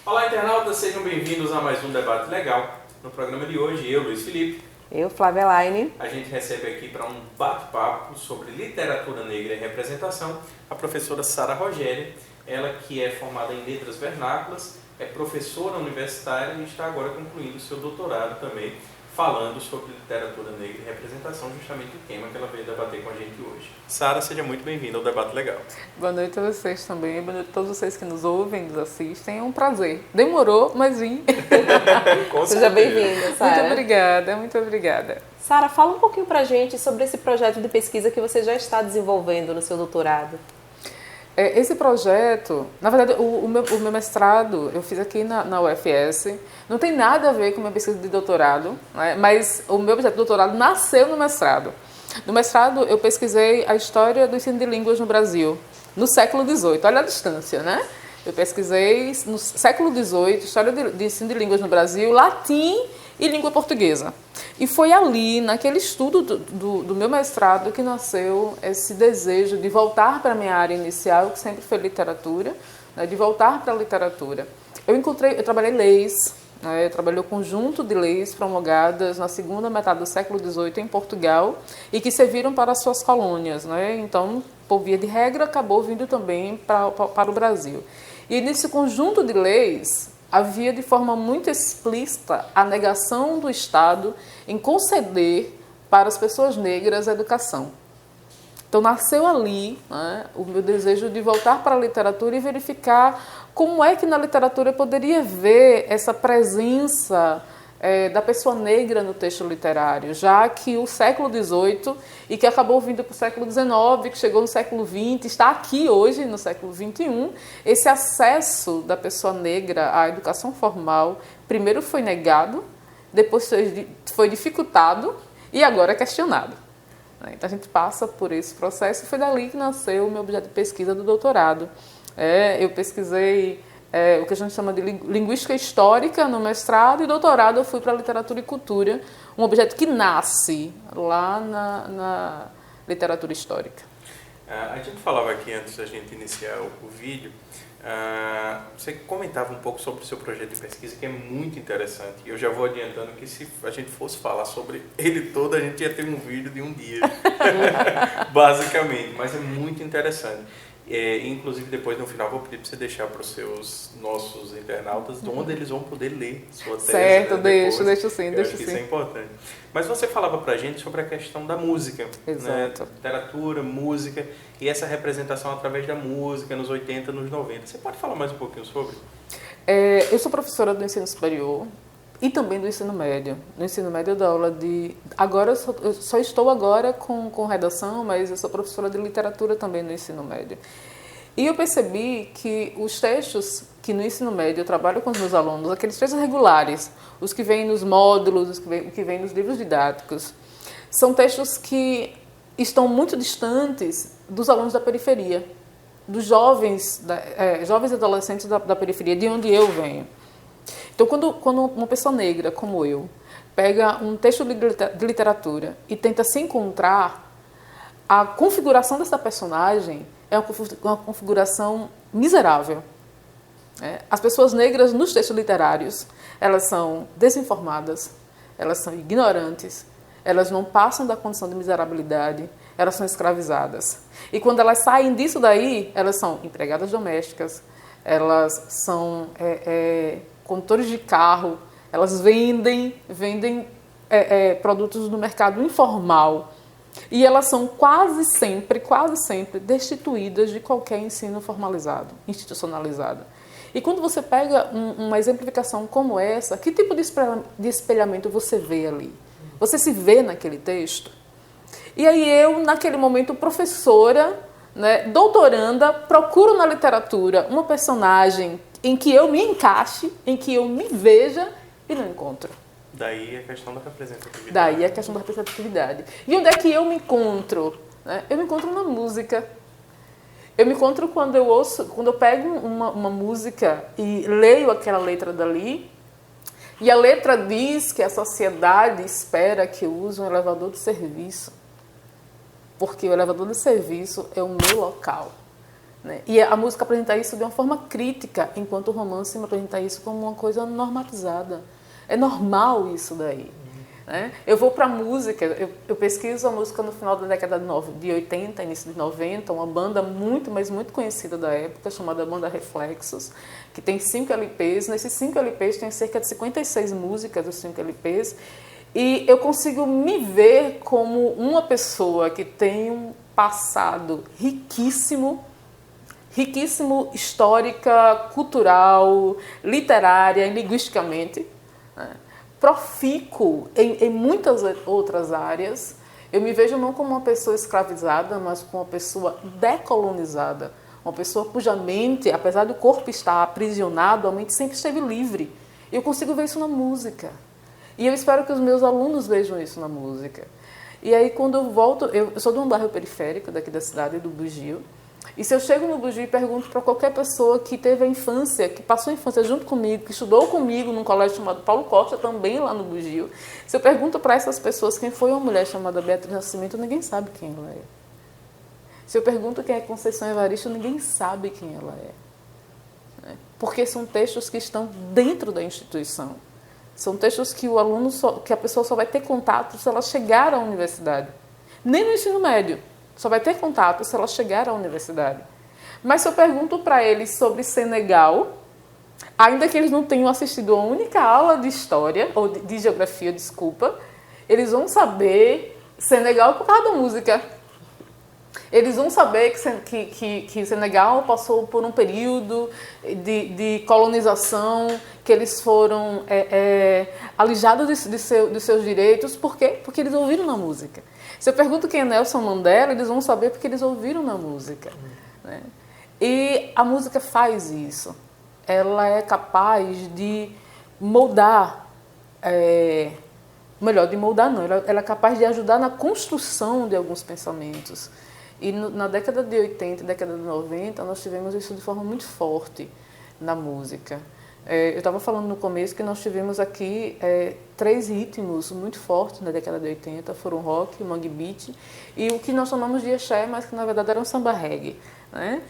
Olá, internautas, sejam bem-vindos a mais um Debate Legal. No programa de hoje, eu, Luiz Felipe, Eu, Flávia Elaine. a gente recebe aqui para um bate-papo sobre literatura negra e representação a professora Sara Rogéria, ela que é formada em letras vernáculas, é professora universitária e está agora concluindo seu doutorado também, falando sobre literatura negra e representação, justamente o tema que ela veio debater com a gente hoje. Sara, seja muito bem-vinda ao Debate Legal. Boa noite a vocês também, boa noite a todos vocês que nos ouvem, nos assistem. É um prazer. Demorou, mas vim. Seja bem-vinda, Sara. Muito obrigada, muito obrigada. Sara, fala um pouquinho pra gente sobre esse projeto de pesquisa que você já está desenvolvendo no seu doutorado. Esse projeto, na verdade, o meu mestrado, eu fiz aqui na UFS, não tem nada a ver com a minha pesquisa de doutorado, né? Mas o meu projeto de doutorado nasceu no mestrado. No mestrado, eu pesquisei a história do ensino de línguas no Brasil, no século XVIII. Olha a distância, né? Eu pesquisei no século XVIII, história de ensino de línguas no Brasil, latim e língua portuguesa. E foi ali, naquele estudo do meu mestrado, que nasceu esse desejo de voltar para a minha área inicial, que sempre foi literatura, né, de voltar para a literatura. Eu trabalhei leis, né, eu trabalhei o conjunto de leis promulgadas na segunda metade do século XVIII em Portugal e que serviram para as suas colônias, né? Então, por via de regra, acabou vindo também para o Brasil. E nesse conjunto de leis, havia de forma muito explícita a negação do Estado em conceder para as pessoas negras a educação. Então nasceu ali, né, o meu desejo de voltar para a literatura e verificar como é que na literatura eu poderia ver essa presença da pessoa negra no texto literário, já que o século XVIII, e que acabou vindo para o século XIX, que chegou no século XX, está aqui hoje, no século XXI, esse acesso da pessoa negra à educação formal, primeiro foi negado, depois foi dificultado e agora é questionado. Então a gente passa por esse processo e foi dali que nasceu o meu objeto de pesquisa do doutorado. Eu pesquisei o que a gente chama de linguística histórica no mestrado, e doutorado eu fui para literatura e cultura, um objeto que nasce lá na literatura histórica. A gente falava aqui antes da gente iniciar o vídeo, você comentava um pouco sobre o seu projeto de pesquisa, que é muito interessante. Eu já vou adiantando que se a gente fosse falar sobre ele todo, a gente ia ter um vídeo de um dia, basicamente, mas é muito interessante. Inclusive depois no final vou pedir para você deixar para os nossos internautas onde eles vão poder ler sua tese. Certo, né, deixo sim. Isso é importante. Mas você falava para a gente sobre a questão da música. Exato. Né? Literatura, música e essa representação através da música nos 80, nos 90. Você pode falar mais um pouquinho sobre? Eu sou professora do ensino superior e também do ensino médio. No ensino médio eu dou aula de... Agora eu só estou agora com redação, mas eu sou professora de literatura também no ensino médio. E eu percebi que os textos que no ensino médio eu trabalho com os meus alunos, aqueles textos regulares, os que vêm nos módulos, os que vêm nos livros didáticos, são textos que estão muito distantes dos alunos da periferia, dos jovens e adolescentes da periferia, de onde eu venho. Então, quando uma pessoa negra, como eu, pega um texto de literatura e tenta se encontrar, a configuração dessa personagem é uma configuração miserável. As pessoas negras nos textos literários, elas são desinformadas, elas são ignorantes, elas não passam da condição de miserabilidade, elas são escravizadas. E quando elas saem disso daí, elas são empregadas domésticas, elas são condutores de carro, elas vendem produtos no mercado informal. E elas são quase sempre destituídas de qualquer ensino formalizado, institucionalizado. E quando você pega uma exemplificação como essa, que tipo de espelhamento você vê ali? Você se vê naquele texto? E aí eu, naquele momento, professora, né, doutoranda, procuro na literatura uma personagem em que eu me encaixe, em que eu me veja e não encontro. Daí a questão da representatividade. Daí a questão da representatividade. E onde é que eu me encontro? Né? Eu me encontro na música. Eu me encontro quando eu pego uma música e leio aquela letra dali, e a letra diz que a sociedade espera que eu use um elevador de serviço, porque o elevador de serviço é o meu local. né? E a música apresenta isso de uma forma crítica, enquanto o romance apresenta isso como uma coisa normatizada. É normal isso daí. Né? Eu vou para a música, eu pesquiso a música no final da década de 80, início de 90, uma banda muito, mas muito conhecida da época, chamada Banda Reflexos, que tem 5 LPs. Nesses 5 LPs tem cerca de 56 músicas dos 5 LPs, e eu consigo me ver como uma pessoa que tem um passado riquíssimo histórica, cultural, literária e linguisticamente, né? Profícuo em muitas outras áreas. Eu me vejo não como uma pessoa escravizada, mas como uma pessoa decolonizada, uma pessoa cuja mente, apesar do corpo estar aprisionado, a mente sempre esteve livre. E eu consigo ver isso na música. E eu espero que os meus alunos vejam isso na música. E aí, quando eu volto, eu sou de um bairro periférico daqui da cidade, do Bugio. E se eu chego no Bugio e pergunto para qualquer pessoa que teve a infância, que passou a infância junto comigo, que estudou comigo num colégio chamado Paulo Costa, também lá no Bugio, se eu pergunto para essas pessoas quem foi uma mulher chamada Beatriz Nascimento, ninguém sabe quem ela é. Se eu pergunto quem é Conceição Evaristo, ninguém sabe quem ela é. Porque são textos que estão dentro da instituição. São textos que que a pessoa só vai ter contato se ela chegar à universidade. Nem no ensino médio. Só vai ter contato se ela chegar à universidade. Mas se eu pergunto para eles sobre Senegal, ainda que eles não tenham assistido a única aula de história, ou de geografia, desculpa, eles vão saber Senegal por causa da música. Eles vão saber que Senegal passou por um período de colonização, que eles foram alijados de seus direitos. Por quê? Porque eles ouviram na música. Se eu pergunto quem é Nelson Mandela, eles vão saber porque eles ouviram na música. Né? E a música faz isso. Ela é capaz de moldar, melhor, de moldar não, ela é capaz de ajudar na construção de alguns pensamentos. E na década de 80, década de 90, nós tivemos isso de forma muito forte na música. Eu estava falando no começo que nós tivemos aqui 3 ritmos muito fortes na década de 80, foram o rock, o mangue beat e o que nós chamamos de axé, mas que na verdade era um samba reggae. Né?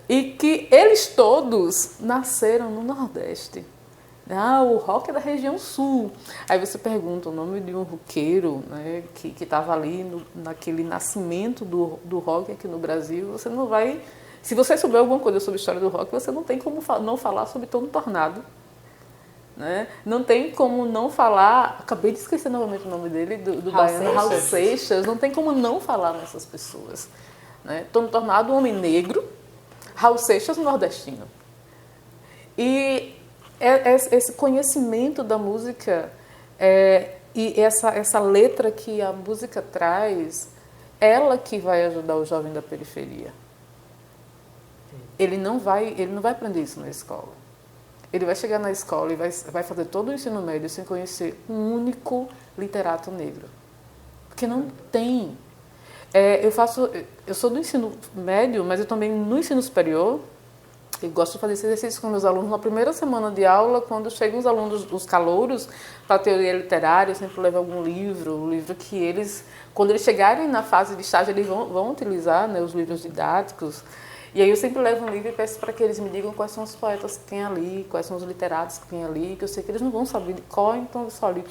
E que eles todos nasceram no Nordeste. O rock é da região sul. Aí você pergunta o nome de um roqueiro, né, que estava ali naquele nascimento do rock aqui no Brasil, você não vai... Se você souber alguma coisa sobre a história do rock, você não tem como não falar sobre Tom Tornado. Né? Não tem como não falar... Acabei de esquecer novamente o nome dele, do baiano, Raul Seixas. Não tem como não falar nessas pessoas. Né? Tom Tornado, um homem negro, Raul Seixas, um nordestino. E esse conhecimento da música e essa letra que a música traz, ela que vai ajudar o jovem da periferia. Ele não vai aprender isso na escola. Ele vai chegar na escola e vai fazer todo o ensino médio sem conhecer um único literato negro. Porque não tem. Eu sou do ensino médio, mas eu também no ensino superior. Eu gosto de fazer esse exercício com meus alunos na primeira semana de aula, quando chegam os alunos, os calouros, para a teoria literária, eu sempre levo algum livro, um livro que eles, quando eles chegarem na fase de estágio, eles vão utilizar, né, os livros didáticos. E aí eu sempre levo um livro e peço para que eles me digam quais são os poetas que tem ali, quais são os literatos que tem ali, que eu sei que eles não vão saber de qual, então eu só li.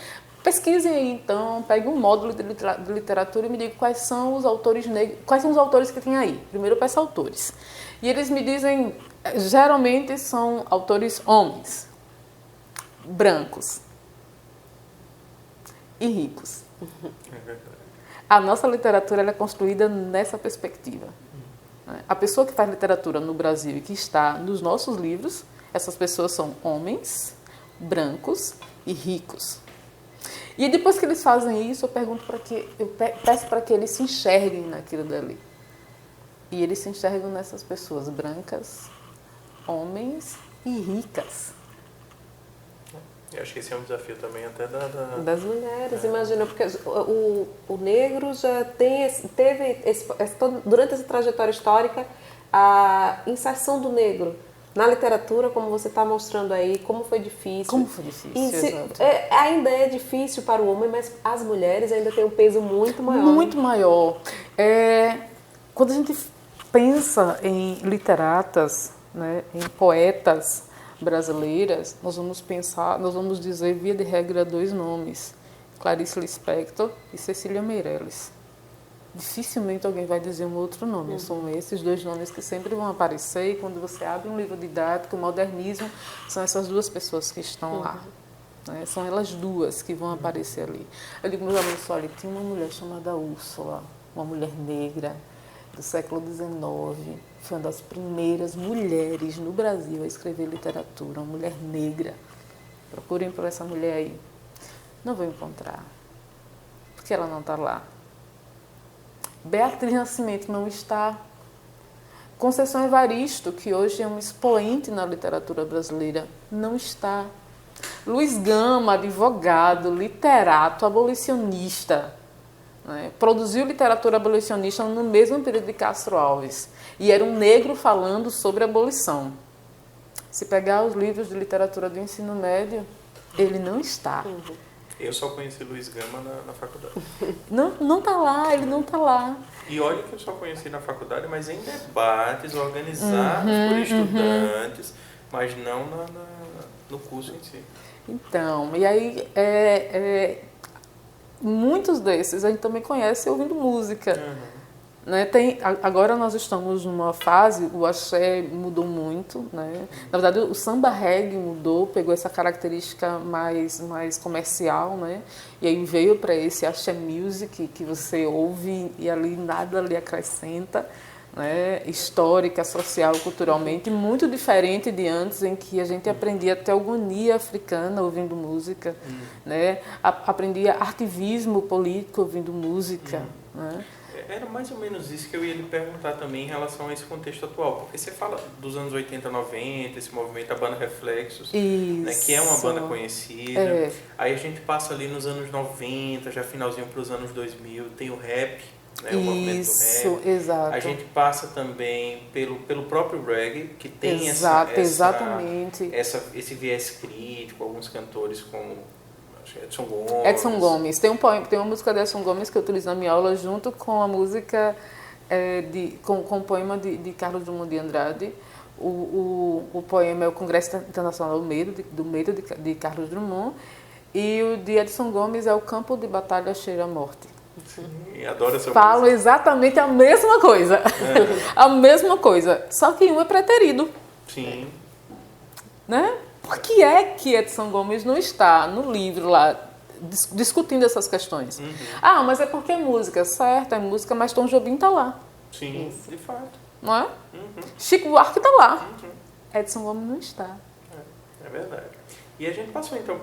Pesquisem aí, então, peguem um módulo de literatura e me digam quais são os autores negros, quais são os autores que tem aí. Primeiro eu peço autores. E eles me dizem, geralmente são autores homens, brancos e ricos. É verdade. A nossa literatura ela é construída nessa perspectiva. A pessoa que faz literatura no Brasil e que está nos nossos livros, essas pessoas são homens, brancos e ricos. E depois que eles fazem isso, eu peço para que eles se enxerguem naquilo dali. E eles se enxergam nessas pessoas brancas, homens e ricas. Eu acho que esse é um desafio também até das mulheres, imagina, porque o negro já teve durante essa trajetória histórica a inserção do negro na literatura, como você está mostrando aí, como foi difícil. Como foi difícil, exato. Ainda é difícil para o homem, mas as mulheres ainda têm um peso muito maior. Muito maior. Quando a gente pensa em literatas, né, em poetas brasileiras, nós vamos dizer, via de regra, 2 nomes: Clarice Lispector e Cecília Meirelles. Dificilmente alguém vai dizer um outro nome. São esses 2 nomes que sempre vão aparecer, e quando você abre um livro didático, o modernismo, são essas 2 pessoas que estão lá. Né? São elas 2 que vão aparecer ali. Eu digo, meus amigos, olha, tinha uma mulher chamada Úrsula, uma mulher negra, do século XIX, foi uma das primeiras mulheres no Brasil a escrever literatura, uma mulher negra. Procurem por essa mulher aí. Não vão encontrar, porque ela não está lá. Beatriz Nascimento não está. Conceição Evaristo, que hoje é um expoente na literatura brasileira, não está. Luiz Gama, advogado, literato, abolicionista, né? Produziu literatura abolicionista no mesmo período de Castro Alves. E era um negro falando sobre abolição. Se pegar os livros de literatura do ensino médio, ele não está. Eu só conheci Luiz Gama na faculdade. Não está lá, ele não está lá. E olha que eu só conheci na faculdade, mas em debates organizados por estudantes, mas não no curso em si. Então, e aí muitos desses a gente também conhece ouvindo música. Né? Agora nós estamos numa fase, o axé mudou muito, né? Na verdade o samba reggae mudou, pegou essa característica mais comercial, né? E aí veio para esse axé music que você ouve e ali nada lhe acrescenta, né? Histórica, social, culturalmente, muito diferente de antes, em que a gente aprendia teogonia africana ouvindo música, né? Aprendia ativismo político ouvindo música, né? Era mais ou menos isso que eu ia lhe perguntar também em relação a esse contexto atual, porque você fala dos anos 80, 90, esse movimento da banda Reflexos, né, que é uma banda conhecida. Aí a gente passa ali nos anos 90, já finalzinho para os anos 2000, tem o rap, né, o movimento do rap. Exato. A gente passa também pelo próprio reggae, que tem exatamente. Esse viés crítico, alguns cantores como Edson Gomes. Tem uma música de Edson Gomes que eu utilizo na minha aula junto com a música, com o poema de Carlos Drummond de Andrade. O poema é o Congresso Internacional do Medo de Carlos Drummond. E o de Edson Gomes é o Campo de Batalha Cheira a Morte. Sim, adoro essa Falo música. exatamente a mesma coisa. A mesma coisa. Só que um é preterido. Sim. Né? Por que é que Edson Gomes não está no livro lá discutindo essas questões? Ah, mas é porque é música. Certo, é música, mas Tom Jobim está lá. Sim, de fato. Não é? Chico Buarque está lá. Edson Gomes não está. É verdade. E a gente passou então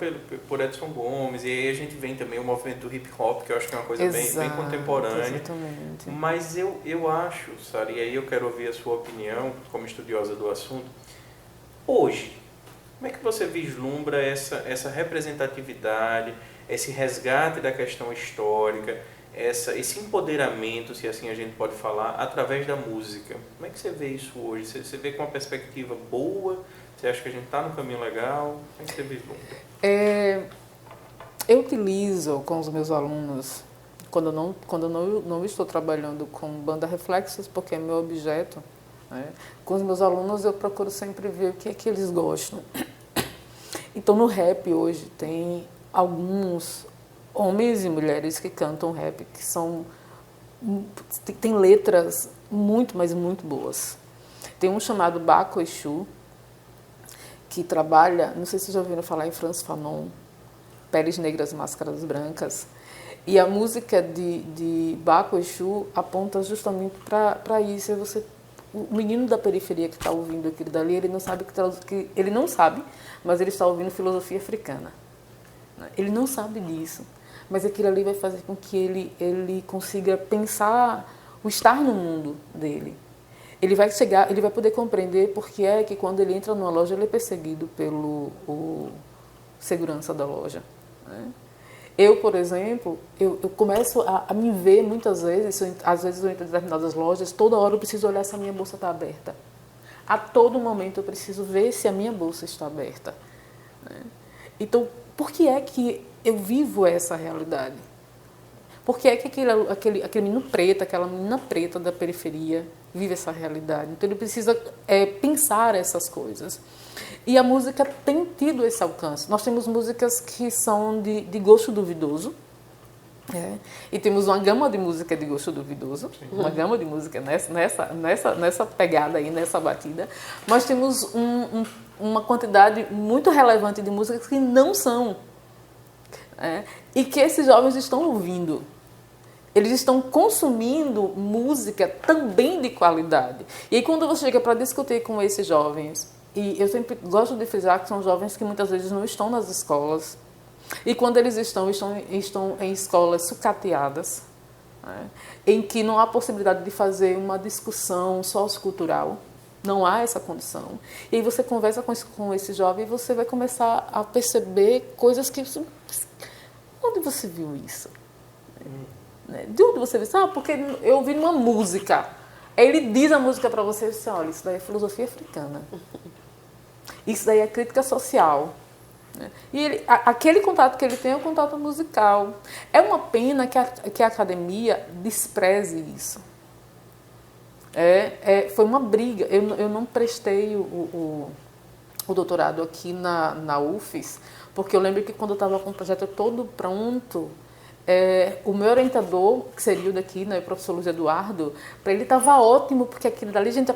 por Edson Gomes, e aí a gente vem também o movimento do hip hop, que eu acho que é uma coisa bem contemporânea. Exatamente. Mas eu acho, Sara, e aí eu quero ouvir a sua opinião como estudiosa do assunto. Hoje, como é que você vislumbra essa representatividade, esse resgate da questão histórica, esse empoderamento, se assim a gente pode falar, através da música? Como é que você vê isso hoje? Você vê com uma perspectiva boa? Você acha que a gente está no caminho legal? Como é que você vislumbra? Eu utilizo com os meus alunos, quando eu não estou trabalhando com banda Reflexos, porque é meu objeto, né? Com os meus alunos eu procuro sempre ver o que é que eles gostam. Então no rap hoje tem alguns homens e mulheres que cantam rap que tem letras muito, mas muito boas. Tem um chamado Baco Exu, que trabalha, não sei se vocês já ouviram falar em Frantz Fanon, Peles Negras, Máscaras Brancas. E a música de Baco Exu aponta justamente para isso. O menino da periferia que está ouvindo aquilo dali, ele não sabe ele não sabe, mas ele está ouvindo filosofia africana. Ele não sabe disso, mas aquilo ali vai fazer com que ele consiga pensar o estar no mundo dele. Ele vai poder compreender por que é que quando ele entra numa loja ele é perseguido pelo segurança da loja, né? Eu, por exemplo, eu começo a me ver muitas vezes, às vezes eu entro em determinadas lojas, toda hora eu preciso olhar se a minha bolsa está aberta. A todo momento eu preciso ver se a minha bolsa está aberta, né? Então, por que é que eu vivo essa realidade? Por que é que aquele menino preto, aquela menina preta da periferia vive essa realidade? Então ele precisa pensar essas coisas. E a música tem tido esse alcance. Nós temos músicas que são de gosto duvidoso, e temos uma gama de música de gosto duvidoso, uma gama de música nessa pegada aí, nessa batida. Mas temos uma quantidade muito relevante de músicas que não são. E que esses jovens estão ouvindo. Eles estão consumindo música também de qualidade. E aí quando você chega para discutir com esses jovens, e eu sempre gosto de frisar que são jovens que muitas vezes não estão nas escolas, e quando eles estão em escolas sucateadas, em que não há possibilidade de fazer uma discussão sociocultural, não há essa condição. E aí você conversa com esse jovem e você vai começar a perceber coisas que... Onde você viu isso? De onde você viu isso? Porque eu ouvi numa música. Aí ele diz a música para você assim, olha, isso daí é filosofia africana. Isso daí é crítica social. E aquele contato que ele tem é o contato musical. É uma pena que a academia despreze isso. Foi uma briga. Eu não prestei o doutorado aqui na UFES, porque eu lembro que quando eu estava com o projeto todo pronto, o meu orientador, que seria o daqui, o professor Luiz Eduardo, para ele estava ótimo, porque aquilo dali a gente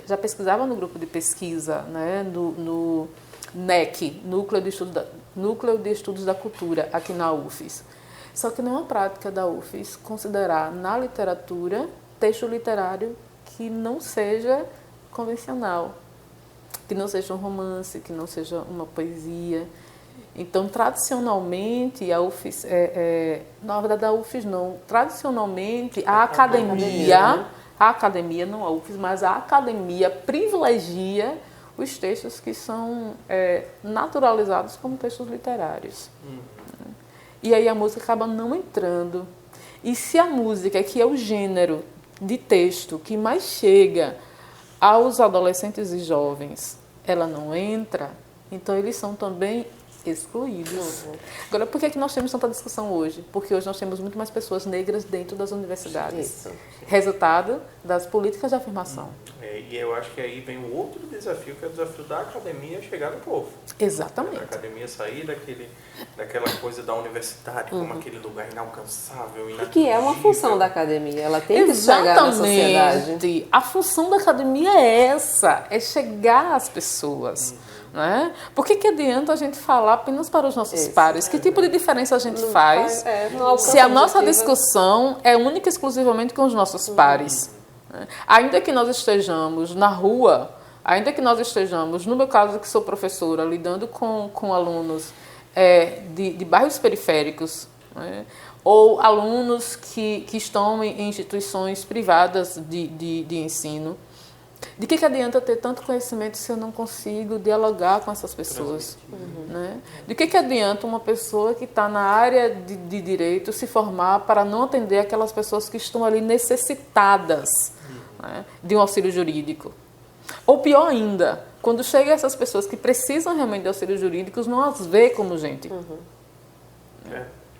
já pesquisava no grupo de pesquisa, no NEC, Núcleo de Estudos da Cultura, aqui na UFES. Só que não é uma prática da UFES considerar na literatura texto literário que não seja convencional, que não seja um romance, que não seja uma poesia. Então, tradicionalmente, a UFES, na verdade a UFES não, tradicionalmente a academia, não a UFES, mas a academia privilegia os textos que são naturalizados como textos literários. E aí a música acaba não entrando. E se a música, que é o gênero de texto que mais chega aos adolescentes e jovens, ela não entra, então eles são também excluídos. Agora, por que nós temos tanta discussão hoje? Porque hoje nós temos muito mais pessoas negras dentro das universidades. Isso. Resultado das políticas de afirmação. E eu acho que aí vem um outro desafio, que é o desafio da academia chegar no povo. Exatamente. A academia sair daquela coisa da universidade como aquele lugar inalcançável, E que é uma função da academia, ela tem que chegar na sociedade. A função da academia é essa, é chegar às pessoas. Né? Por que adianta a gente falar apenas para os nossos pares? Que tipo de diferença a gente faz se a nossa discussão é única e exclusivamente com os nossos pares? Né? Ainda que nós estejamos na rua, ainda que nós estejamos, no meu caso que sou professora, lidando com alunos de bairros periféricos, né? Ou alunos que estão em instituições privadas de ensino, de que adianta ter tanto conhecimento se eu não consigo dialogar com essas pessoas? Né? De que adianta uma pessoa que está na área de direito se formar para não atender aquelas pessoas que estão ali necessitadas, né, de um auxílio jurídico? Ou pior ainda, quando chega essas pessoas que precisam realmente de auxílios jurídicos, não as vê como gente.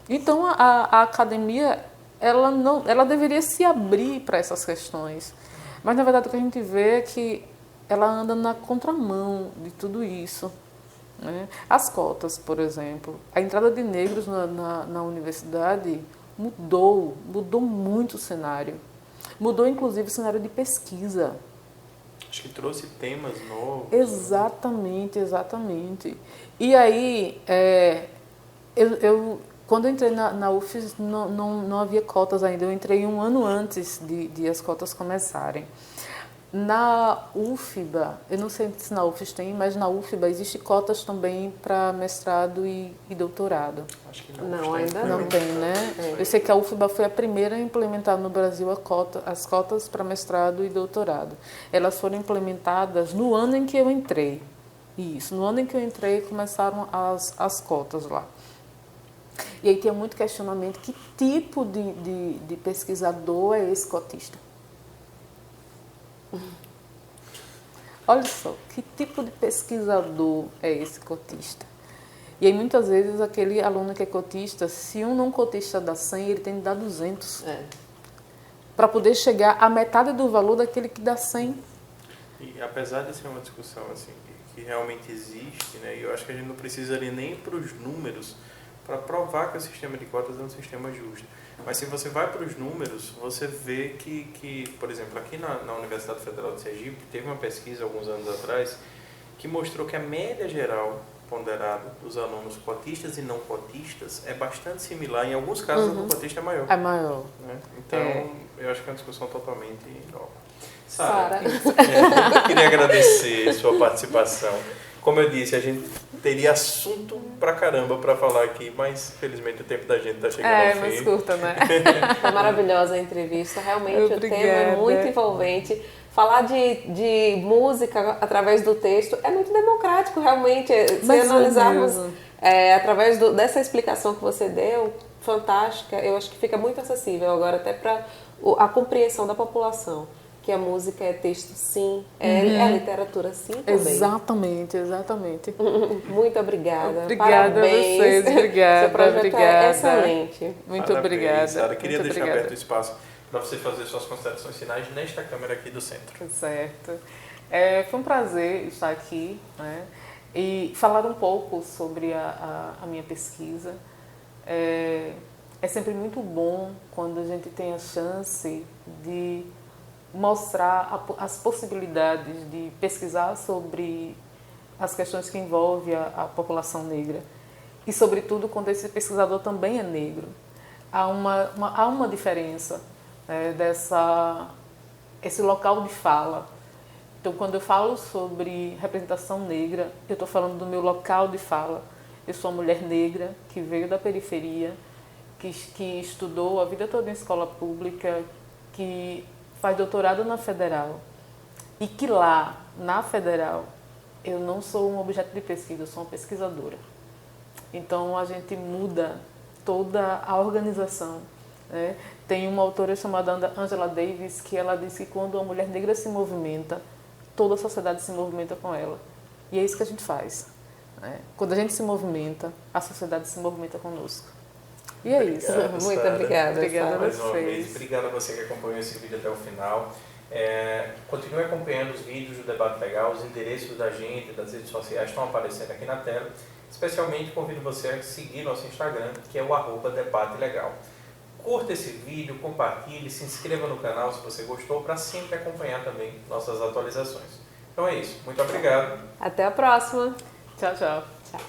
Então a academia ela deveria se abrir para essas questões. Mas, na verdade, o que a gente vê é que ela anda na contramão de tudo isso. Né? As cotas, por exemplo. A entrada de negros na universidade mudou muito o cenário. Mudou, inclusive, o cenário de pesquisa. Acho que trouxe temas novos. Exatamente. E aí, quando eu entrei na UFES, não havia cotas ainda. Eu entrei um ano antes de as cotas começarem. Na UFBA, eu não sei se na UFES tem, mas na UFBA existem cotas também para mestrado e doutorado. Acho que não ainda não tem, né? Eu sei que a UFBA foi a primeira a implementar no Brasil as cotas para mestrado e doutorado. Elas foram implementadas no ano em que eu entrei. Isso, no ano em que eu entrei começaram as cotas lá. E aí tinha muito questionamento, que tipo de pesquisador é esse cotista? Olha só, que tipo de pesquisador é esse cotista? E aí, muitas vezes, aquele aluno que é cotista, se um não cotista dá 100, ele tem que dar 200. Para poder chegar à metade do valor daquele que dá 100. E apesar de ser uma discussão assim, que realmente existe, né, e eu acho que a gente não precisa ali nem para os números para provar que o sistema de cotas é um sistema justo. Mas se você vai para os números, você vê que por exemplo, aqui na Universidade Federal de Sergipe, teve uma pesquisa alguns anos atrás que mostrou que a média geral ponderada dos alunos cotistas e não cotistas é bastante similar. Em alguns casos, o cotista é maior. É maior. Né? Então, eu acho que é uma discussão totalmente nova. Sara, queria agradecer sua participação. Como eu disse, a gente teria assunto pra caramba pra falar aqui, mas felizmente o tempo da gente tá chegando ao fim. Mais curta, né? Foi maravilhosa a entrevista. Realmente o tema é muito envolvente. Falar de música através do texto é muito democrático, realmente. Se analisarmos através dessa explicação que você deu, fantástica, eu acho que fica muito acessível agora até para a compreensão da população. Que a música é texto sim, é literatura sim também. Exatamente. Muito obrigada. Obrigada Parabéns. a vocês, obrigada. Seu projeto obrigada. É excelente. Muito obrigada. Sara, queria muito deixar obrigada. aberto o espaço para você fazer suas considerações finais nesta câmera aqui do centro. Certo. Foi um prazer estar aqui, né, e falar um pouco sobre a minha pesquisa. É sempre muito bom quando a gente tem a chance de mostrar as possibilidades de pesquisar sobre as questões que envolvem a população negra. E, sobretudo, quando esse pesquisador também é negro. Há uma diferença, né, esse local de fala. Então, quando eu falo sobre representação negra, eu estou falando do meu local de fala. Eu sou uma mulher negra que veio da periferia, que estudou a vida toda em escola pública, que faz doutorado na Federal e que lá, na Federal, eu não sou um objeto de pesquisa, eu sou uma pesquisadora. Então, a gente muda toda a organização. Né? Tem uma autora chamada Angela Davis que ela diz que quando uma mulher negra se movimenta, toda a sociedade se movimenta com ela. E é isso que a gente faz. Né? Quando a gente se movimenta, a sociedade se movimenta conosco. E é isso. Muito obrigada. Obrigada a mais uma vocês. vez. Obrigado a você que acompanhou esse vídeo até o final. Continue acompanhando os vídeos do Debate Legal. Os endereços da gente, das redes sociais estão aparecendo aqui na tela. Especialmente convido você a seguir nosso Instagram, que é o @debate-legal. Curta esse vídeo, compartilhe, se inscreva no canal se você gostou, para sempre acompanhar também nossas atualizações. Então é isso. Muito obrigado. Até a próxima. Tchau, tchau. Tchau.